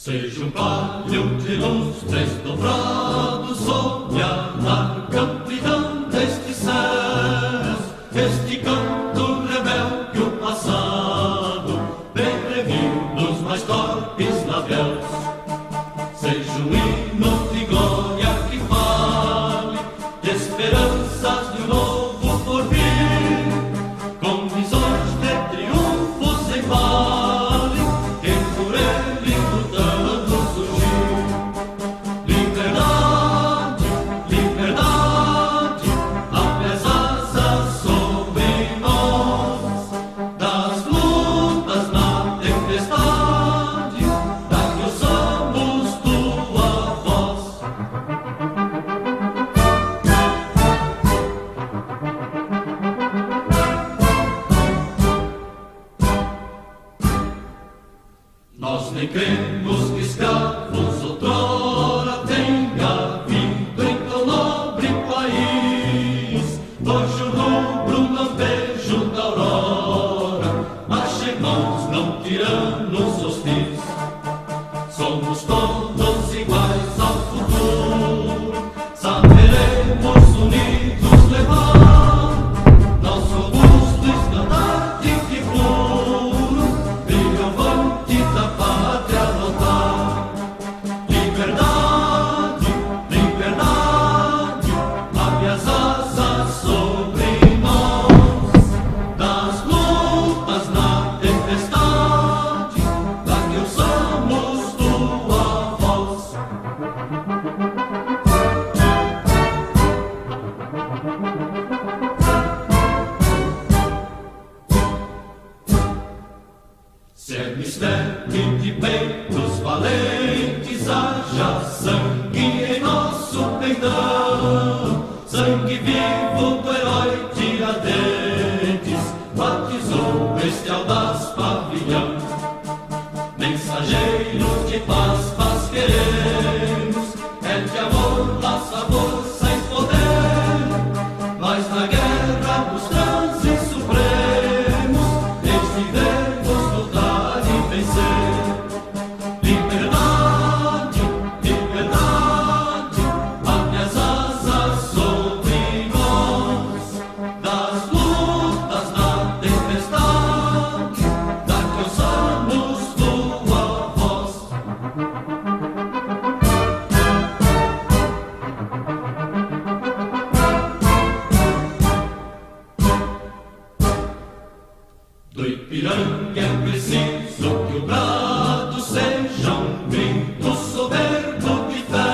Seja um palho de luz desdobrado sobre a larga amplidão destes céus, este canto rebelde o passado bem previu nos mais torpes labios. Seja um hino de glória que fale de esperanças de um novo porvir, com visões de triunfos em vale, que por ele lutando surgir. Liberdade, liberdade, abre as asas sobre nós, das lutas na tempestade, da que usamos tua voz. Nós nem cremos que escravos outrora tenha vindo em tão nobre país. Hoje o rubro um lampejo da aurora, mas irmãos não tiranos hostis. Somos todos iguais ao futuro, saberemos unidos levar nosso robusto estandarte que puro, triunfante da pátria lotar. Liberdade, liberdade, abre as asas sobre nós, das lutas na tempestade, da que usamos tua voz. Se é mistério de peitos valentes, haja sangue em nosso peitão, sangue vivo do herói Tiradentes, batizou este audaz pavilhão. Mensageiros de paz, paz queremos, é de amor, laça, força e poder, mas na guerra dos transes supremos, decidimos lutar e vencer. Liberdade, liberdade, abre as asas sobre nós, das lutas na tempestade, da que usamos tua voz. Do Ipiranga é preciso que o brado seja um grito soberbo de fé.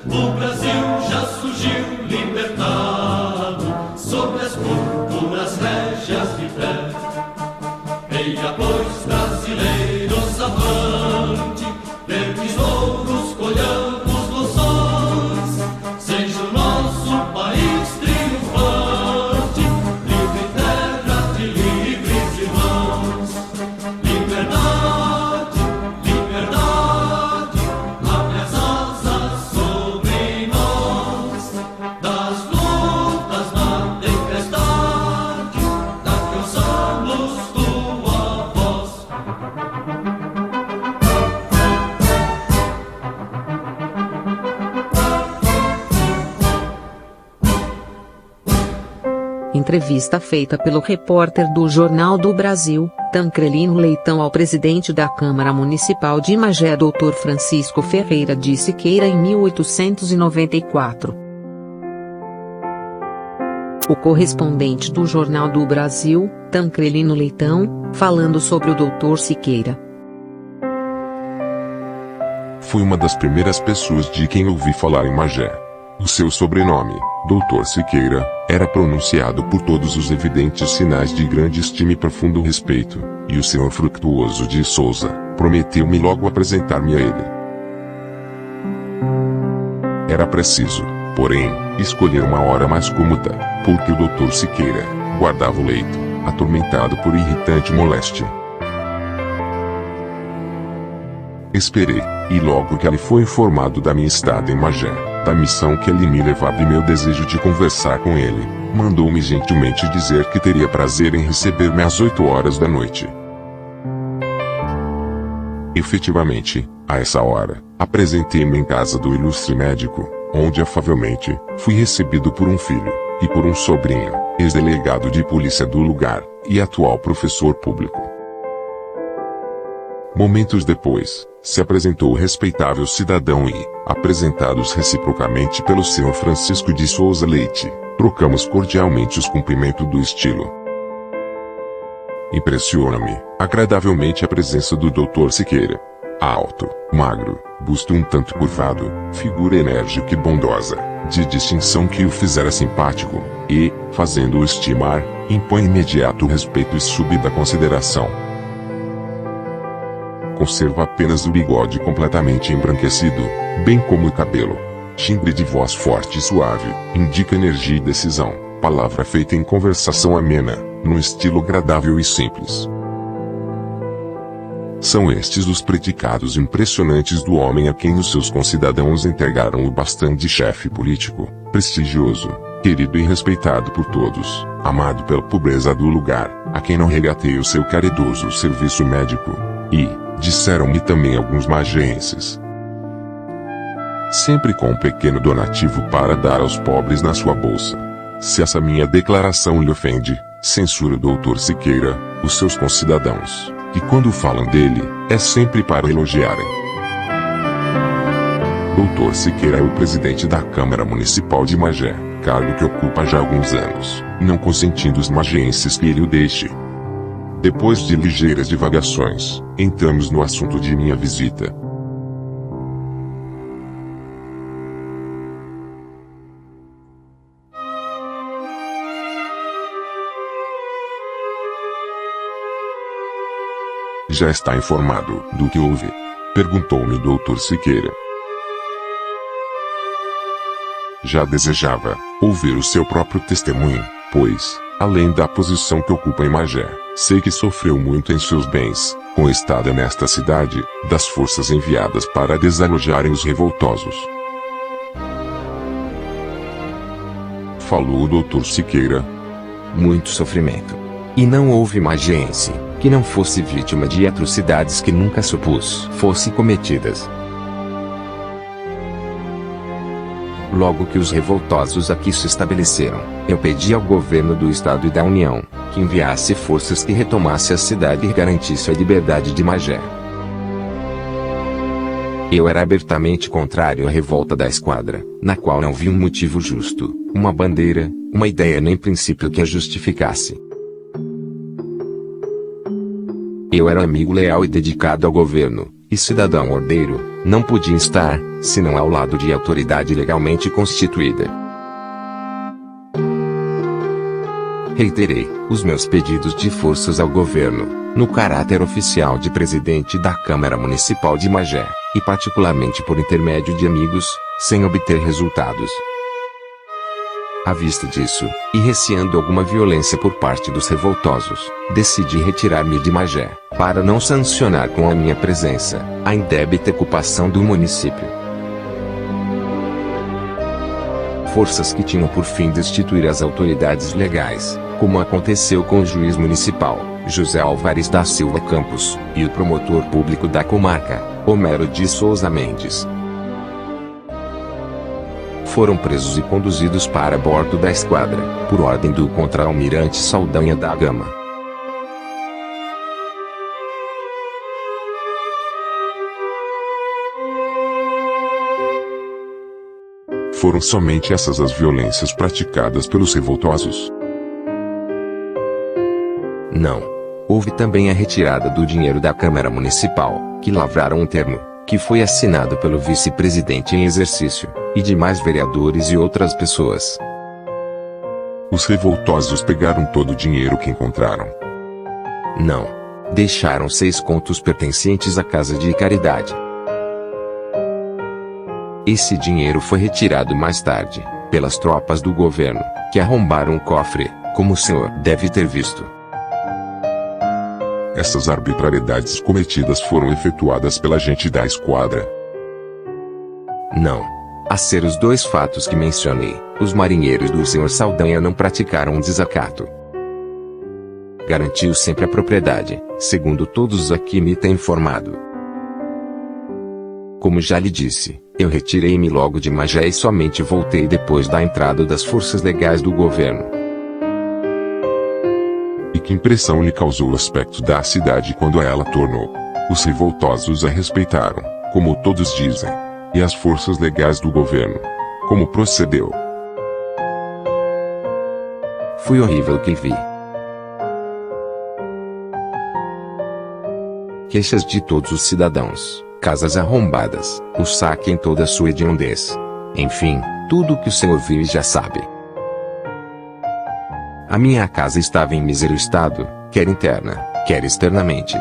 O Brasil já surgiu libertado sobre as púrpuras régias de fé. Eia, pois, brasileiros, avante, verdes louros, colhamos loções, seja o nosso país triunfante, livre terra de livres irmãos. Liberdade, liberdade, abre as asas sobre nós, das lutas na tempestade, da que usamos tua voz. Entrevista feita pelo repórter do Jornal do Brasil, Tancrelino Leitão ao presidente da Câmara Municipal de Magé, Dr. Francisco Ferreira de Siqueira, em 1894. O correspondente do Jornal do Brasil, Tancrelino Leitão, falando sobre o Dr. Siqueira. Fui uma das primeiras pessoas de quem ouvi falar em Magé. O seu sobrenome, Dr. Siqueira, era pronunciado por todos os evidentes sinais de grande estima e profundo respeito, e o Sr. Fructuoso de Souza prometeu-me logo apresentar-me a ele. Era preciso, porém, escolher uma hora mais cômoda, porque o Dr. Siqueira guardava o leito, atormentado por irritante moléstia. Esperei, e logo que ele foi informado da minha estada em Magé, da missão que ele me levava e meu desejo de conversar com ele, mandou-me gentilmente dizer que teria prazer em receber-me às 8 horas da noite. Efetivamente, a essa hora, apresentei-me em casa do ilustre médico, onde afavelmente, fui recebido por um filho, e por um sobrinho, ex-delegado de polícia do lugar, e atual professor público. Momentos depois, se apresentou o respeitável cidadão e, apresentados reciprocamente pelo Sr. Francisco de Souza Leite, trocamos cordialmente os cumprimentos do estilo. Impressiona-me, agradavelmente a presença do Dr. Siqueira. Alto, magro, busto um tanto curvado, figura enérgica e bondosa, de distinção que o fizera simpático, e, fazendo-o estimar, impõe imediato respeito e súbita consideração. Conserva apenas o bigode completamente embranquecido, bem como o cabelo. Timbre de voz forte e suave, indica energia e decisão, palavra feita em conversação amena, num estilo agradável e simples. São estes os predicados impressionantes do homem a quem os seus concidadãos entregaram o bastão de chefe político, prestigioso, querido e respeitado por todos, amado pela pobreza do lugar, a quem não regatei o seu caridoso serviço médico, e, disseram-me também alguns mageenses, sempre com um pequeno donativo para dar aos pobres na sua bolsa. Se essa minha declaração lhe ofende, censura o Dr. Siqueira, os seus concidadãos, que quando falam dele, é sempre para elogiarem. Dr. Siqueira é o presidente da Câmara Municipal de Magé, cargo que ocupa já há alguns anos, não consentindo os mageenses que ele o deixe. Depois de ligeiras divagações, entramos no assunto de minha visita. Já está informado do que houve? Perguntou-me o Dr. Siqueira. Já desejava ouvir o seu próprio testemunho, pois, além da posição que ocupa em Magé, sei que sofreu muito em seus bens, com a estada nesta cidade, das forças enviadas para desalojarem os revoltosos. Falou o Dr. Siqueira. Muito sofrimento. E não houve mageense que não fosse vítima de atrocidades que nunca supus fossem cometidas. Logo que os revoltosos aqui se estabeleceram, eu pedi ao governo do Estado e da União, que enviasse forças que retomasse a cidade e garantisse a liberdade de Magé. Eu era abertamente contrário à revolta da esquadra, na qual não vi um motivo justo, uma bandeira, uma ideia nem princípio que a justificasse. Eu era amigo leal e dedicado ao governo, e cidadão ordeiro, não podia estar, senão ao lado de autoridade legalmente constituída. Reiterei os meus pedidos de forças ao governo, no caráter oficial de presidente da Câmara Municipal de Magé, e particularmente por intermédio de amigos, sem obter resultados. À vista disso, e receando alguma violência por parte dos revoltosos, decidi retirar-me de Magé, para não sancionar com a minha presença a indébita ocupação do município. Forças que tinham por fim destituir as autoridades legais, como aconteceu com o juiz municipal, José Álvares da Silva Campos, e o promotor público da comarca, Homero de Souza Mendes. Foram presos e conduzidos para bordo da esquadra, por ordem do contra-almirante Saldanha da Gama. Foram somente essas as violências praticadas pelos revoltosos? Não. Houve também a retirada do dinheiro da Câmara Municipal, que lavraram um termo, que foi assinado pelo vice-presidente em exercício, e demais vereadores e outras pessoas. Os revoltosos pegaram todo o dinheiro que encontraram? Não. Deixaram 6 contos pertencentes à Casa de Caridade. Esse dinheiro foi retirado mais tarde, pelas tropas do governo, que arrombaram o cofre, como o senhor deve ter visto. Essas arbitrariedades cometidas foram efetuadas pela gente da esquadra? Não. A ser os 2 fatos que mencionei, os marinheiros do senhor Saldanha não praticaram um desacato. Garantiu sempre a propriedade, segundo todos aqui me têm informado. Como já lhe disse, eu retirei-me logo de Magé e somente voltei depois da entrada das forças legais do governo. E que impressão lhe causou o aspecto da cidade quando ela tornou? Os revoltosos a respeitaram, como todos dizem. E as forças legais do governo? Como procedeu? Foi horrível o que vi. Queixas de todos os cidadãos, casas arrombadas, o saque em toda a sua hediondez. Enfim, tudo o que o senhor viu e já sabe. A minha casa estava em mísero estado, quer interna, quer externamente.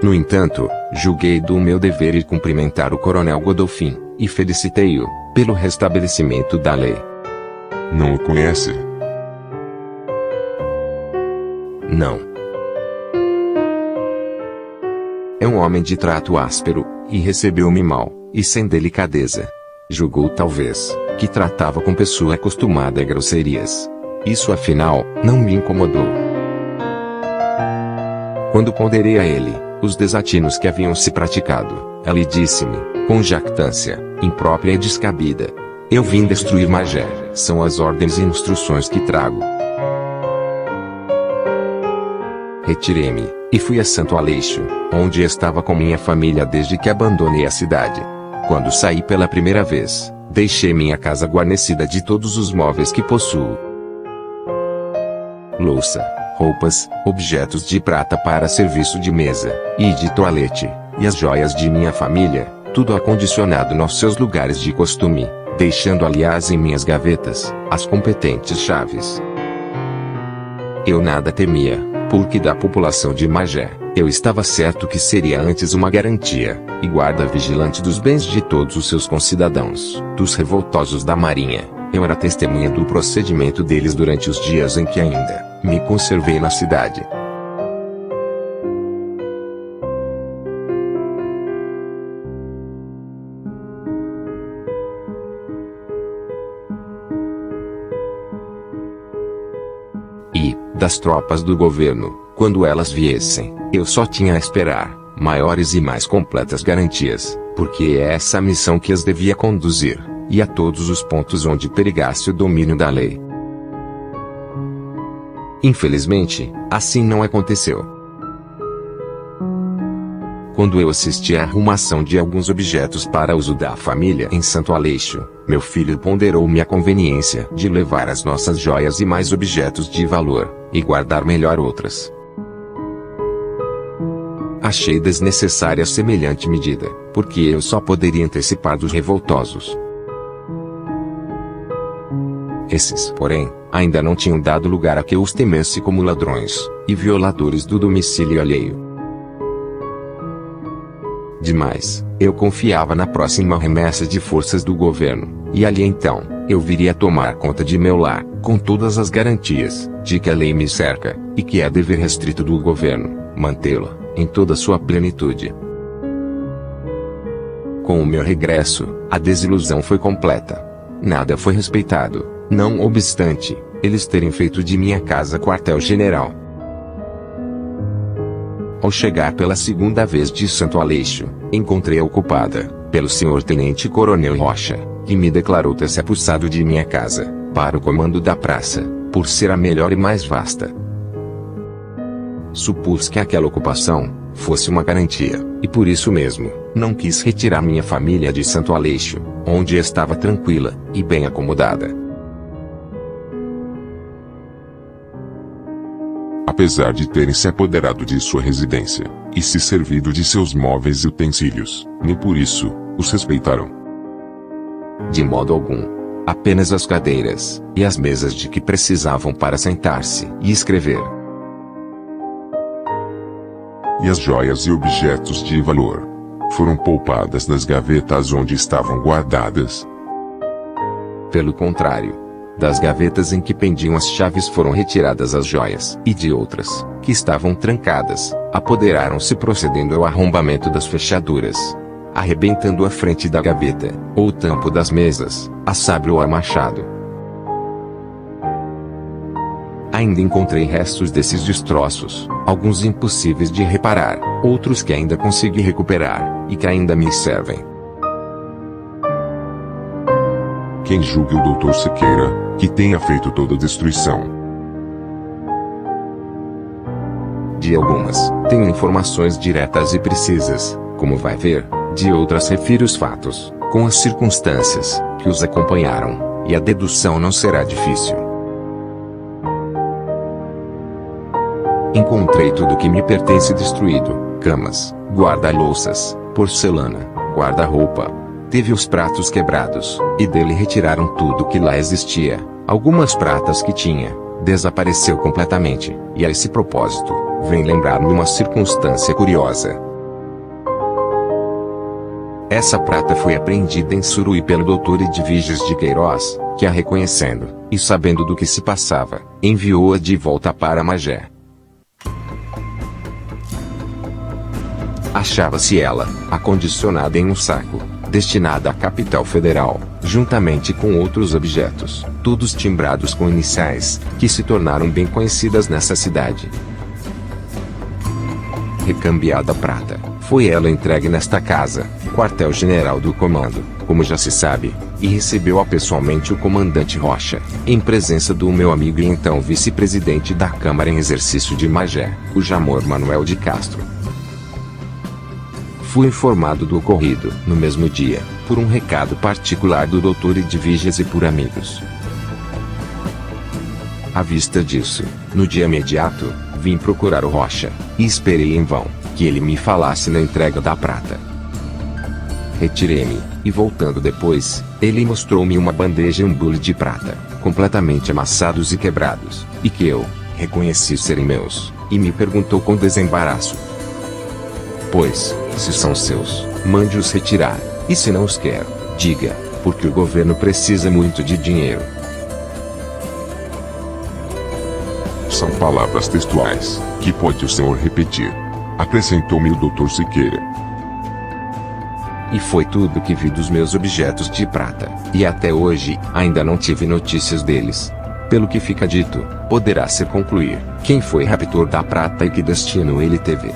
No entanto, julguei do meu dever ir cumprimentar o coronel Godolphin, e felicitei-o pelo restabelecimento da lei. Não o conhece? Não. É um homem de trato áspero, e recebeu-me mal, e sem delicadeza. Julgou talvez, que tratava com pessoa acostumada a grosserias. Isso afinal, não me incomodou. Quando ponderei a ele, os desatinos que haviam se praticado, ele disse-me, com jactância, imprópria e descabida: eu vim destruir Magé, são as ordens e instruções que trago. Retirei-me, e fui a Santo Aleixo, onde estava com minha família desde que abandonei a cidade. Quando saí pela primeira vez, deixei minha casa guarnecida de todos os móveis que possuo. Louça, roupas, objetos de prata para serviço de mesa, e de toalete, e as joias de minha família, tudo acondicionado nos seus lugares de costume, deixando aliás em minhas gavetas, as competentes chaves. Eu nada temia, porque da população de Magé, eu estava certo que seria antes uma garantia, e guarda vigilante dos bens de todos os seus concidadãos, dos revoltosos da marinha. Eu era testemunha do procedimento deles durante os dias em que ainda me conservei na cidade. E, das tropas do governo, quando elas viessem, eu só tinha a esperar maiores e mais completas garantias, porque é essa a missão que as devia conduzir, e a todos os pontos onde perigasse o domínio da lei. Infelizmente, assim não aconteceu. Quando eu assisti à arrumação de alguns objetos para uso da família em Santo Aleixo, meu filho ponderou-me a conveniência de levar as nossas joias e mais objetos de valor, e guardar melhor outras. Achei desnecessária semelhante medida, porque eu só poderia antecipar dos revoltosos. Esses, porém, ainda não tinham dado lugar a que eu os temesse como ladrões e violadores do domicílio alheio. Demais, eu confiava na próxima remessa de forças do governo, e ali então, eu viria a tomar conta de meu lar, com todas as garantias de que a lei me cerca, e que é dever restrito do governo mantê-la em toda sua plenitude. Com o meu regresso, a desilusão foi completa. Nada foi respeitado, não obstante eles terem feito de minha casa quartel-general. Ao chegar pela segunda vez de Santo Aleixo, encontrei-a ocupada pelo senhor tenente-coronel Rocha, que me declarou ter se apossado de minha casa, para o comando da praça, por ser a melhor e mais vasta. Supus que aquela ocupação fosse uma garantia, e por isso mesmo, não quis retirar minha família de Santo Aleixo, onde estava tranquila e bem acomodada. Apesar de terem se apoderado de sua residência, e se servido de seus móveis e utensílios, nem por isso os respeitaram. De modo algum. Apenas as cadeiras e as mesas de que precisavam para sentar-se e escrever. E as joias e objetos de valor foram poupadas das gavetas onde estavam guardadas. Pelo contrário, das gavetas em que pendiam as chaves foram retiradas as joias, e de outras, que estavam trancadas, apoderaram-se procedendo ao arrombamento das fechaduras, arrebentando a frente da gaveta, ou o tampo das mesas, a sabre ou a machado. Ainda encontrei restos desses destroços, alguns impossíveis de reparar, outros que ainda consegui recuperar, e que ainda me servem. Quem julgue o Dr. Siqueira, que tenha feito toda a destruição. De algumas, tenho informações diretas e precisas, como vai ver, de outras refiro os fatos, com as circunstâncias, que os acompanharam, e a dedução não será difícil. Encontrei tudo que me pertence destruído: camas, guarda-louças, porcelana, guarda-roupa. Teve os pratos quebrados, e dele retiraram tudo que lá existia. Algumas pratas que tinha, desapareceu completamente, e a esse propósito, vem lembrar-me uma circunstância curiosa. Essa prata foi apreendida em Suruí pelo Dr. Edviges de Queiroz, que a reconhecendo, e sabendo do que se passava, enviou-a de volta para Magé. Achava-se ela, acondicionada em um saco, destinada à capital federal, juntamente com outros objetos, todos timbrados com iniciais, que se tornaram bem conhecidas nessa cidade. Recambiada a prata, foi ela entregue nesta casa, quartel-general do comando, como já se sabe, e recebeu-a pessoalmente o comandante Rocha, em presença do meu amigo e então vice-presidente da Câmara em exercício de Magé, o Jamor Manuel de Castro. Fui informado do ocorrido, no mesmo dia, por um recado particular do Dr. Edviges e por amigos. À vista disso, no dia imediato, vim procurar o Rocha, e esperei em vão, que ele me falasse na entrega da prata. Retirei-me, e voltando depois, ele mostrou-me uma bandeja e um bule de prata, completamente amassados e quebrados, e que eu reconheci serem meus, e me perguntou com desembaraço: pois, se são seus, mande-os retirar, e se não os quer, diga, porque o governo precisa muito de dinheiro. São palavras textuais, que pode o senhor repetir? Acrescentou-me o Dr. Siqueira. E foi tudo que vi dos meus objetos de prata, e até hoje, ainda não tive notícias deles. Pelo que fica dito, poderá se concluir, quem foi raptor da prata e que destino ele teve.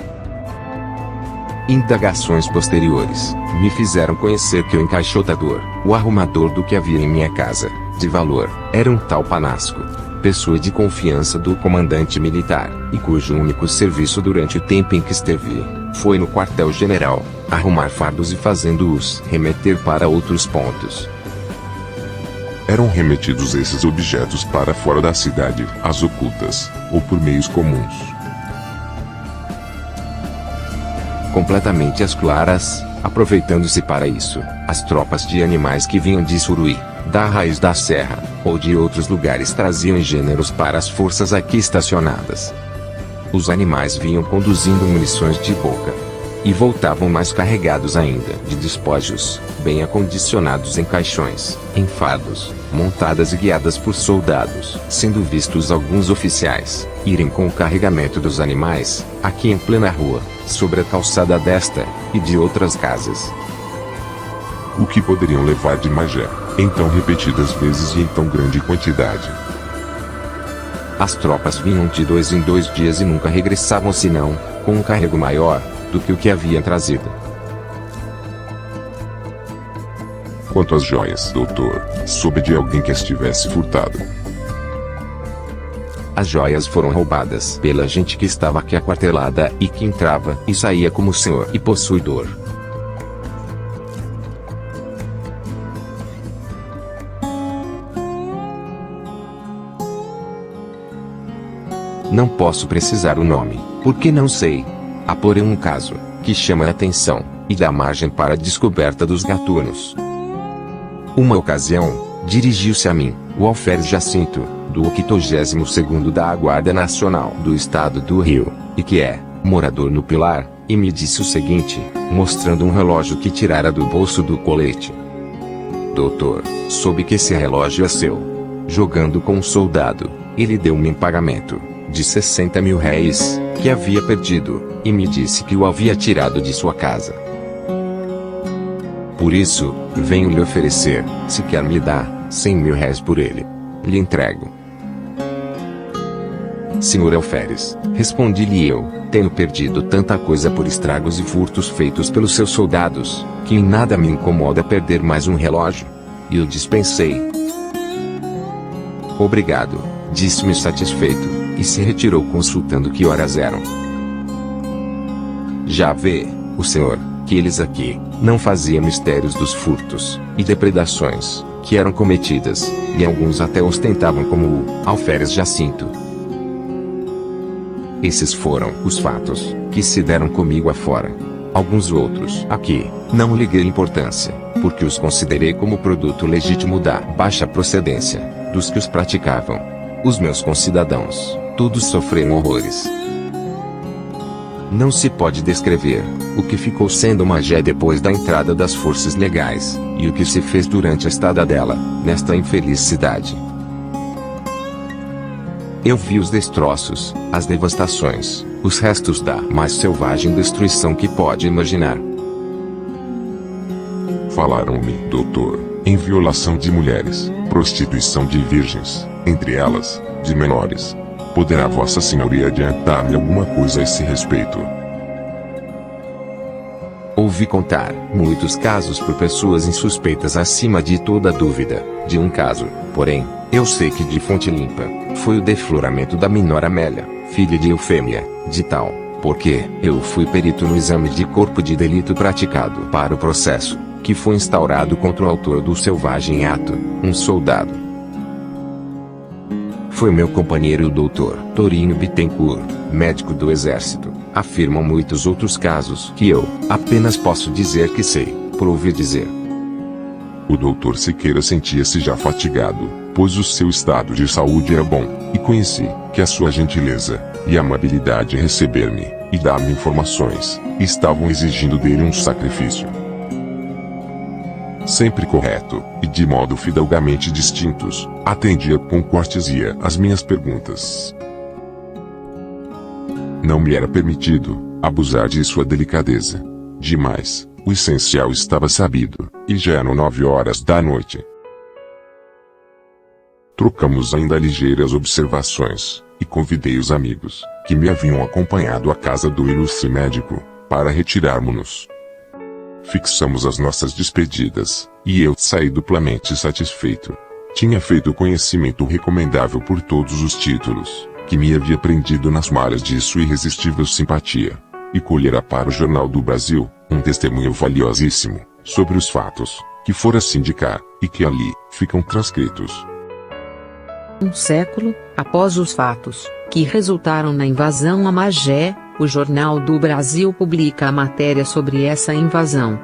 Indagações posteriores, me fizeram conhecer que o encaixotador, o arrumador do que havia em minha casa, de valor, era um tal Panasco, pessoa de confiança do comandante militar, e cujo único serviço durante o tempo em que esteve, foi no quartel-general, arrumar fardos e fazendo-os remeter para outros pontos. Eram remetidos esses objetos para fora da cidade, às ocultas, ou por meios comuns? Completamente às claras, aproveitando-se para isso, as tropas de animais que vinham de Suruí, da raiz da serra, ou de outros lugares traziam gêneros para as forças aqui estacionadas. Os animais vinham conduzindo munições de boca. E voltavam mais carregados ainda de despojos, bem acondicionados em caixões, em fardos, montadas e guiadas por soldados, sendo vistos alguns oficiais irem com o carregamento dos animais, aqui em plena rua, sobre a calçada desta, e de outras casas. O que poderiam levar de Magé, em tão repetidas vezes e em tão grande quantidade? As tropas vinham de 2 em 2 dias e nunca regressavam senão, com um carrego maior do que o que havia trazido. Quanto às joias, doutor, soube de alguém que as tivesse furtado? As joias foram roubadas pela gente que estava aqui aquartelada e que entrava e saía como senhor e possuidor. Não posso precisar o nome, porque não sei. Há porém um caso, que chama a atenção, e dá margem para a descoberta dos gatunos. Uma ocasião, dirigiu-se a mim, o alferes Jacinto, do 82º da Guarda Nacional do Estado do Rio, e que é morador no Pilar, e me disse o seguinte, mostrando um relógio que tirara do bolso do colete. Doutor, soube que esse relógio é seu. Jogando com um soldado, ele deu-me em pagamento de 60 mil réis, que havia perdido, e me disse que o havia tirado de sua casa. Por isso, venho lhe oferecer, se quer me dar, 100 mil réis por ele. Lhe entrego. Senhor Alferes, respondi-lhe eu, tenho perdido tanta coisa por estragos e furtos feitos pelos seus soldados, que em nada me incomoda perder mais um relógio. E o dispensei. Obrigado, disse-me satisfeito, e se retirou consultando que horas eram. Já vê, o senhor, que eles aqui não faziam mistérios dos furtos e depredações que eram cometidas, e alguns até ostentavam como o Alferes Jacinto. Esses foram os fatos que se deram comigo afora. Alguns outros aqui não liguei importância, porque os considerei como produto legítimo da baixa procedência dos que os praticavam. Os meus concidadãos, todos sofreram horrores. Não se pode descrever o que ficou sendo Magé depois da entrada das forças legais, e o que se fez durante a estada dela, nesta infeliz cidade. Eu vi os destroços, as devastações, os restos da mais selvagem destruição que pode imaginar. Falaram-me, doutor, em violação de mulheres, prostituição de virgens, entre elas, de menores. Poderá Vossa Senhoria adiantar-me alguma coisa a esse respeito? Ouvi contar muitos casos por pessoas insuspeitas acima de toda dúvida. De um caso, porém, eu sei que de fonte limpa, foi o defloramento da menor Amélia, filha de Eufêmia, de tal, porque eu fui perito no exame de corpo de delito praticado para o processo, que foi instaurado contra o autor do selvagem ato, um soldado. Foi meu companheiro o doutor Torinho Bittencourt, médico do exército. Afirmam muitos outros casos que eu apenas posso dizer que sei, por ouvir dizer. O doutor Siqueira sentia-se já fatigado, pois o seu estado de saúde era bom, e conheci que a sua gentileza e amabilidade em receber-me e dar-me informações estavam exigindo dele um sacrifício. Sempre correto, e de modo fidalgamente distintos, atendia com cortesia as minhas perguntas. Não me era permitido abusar de sua delicadeza. Demais, o essencial estava sabido, e já eram 9 horas da noite. Trocamos ainda ligeiras observações, e convidei os amigos, que me haviam acompanhado à casa do ilustre médico, para retirarmos-nos. Fixamos as nossas despedidas, e eu saí duplamente satisfeito. Tinha feito conhecimento recomendável por todos os títulos, que me havia prendido nas malhas de sua irresistível simpatia, e colhera para o Jornal do Brasil, um testemunho valiosíssimo, sobre os fatos, que fora sindicar, e que ali, ficam transcritos. Um século após os fatos que resultaram na invasão a Magé, o Jornal do Brasil publica a matéria sobre essa invasão.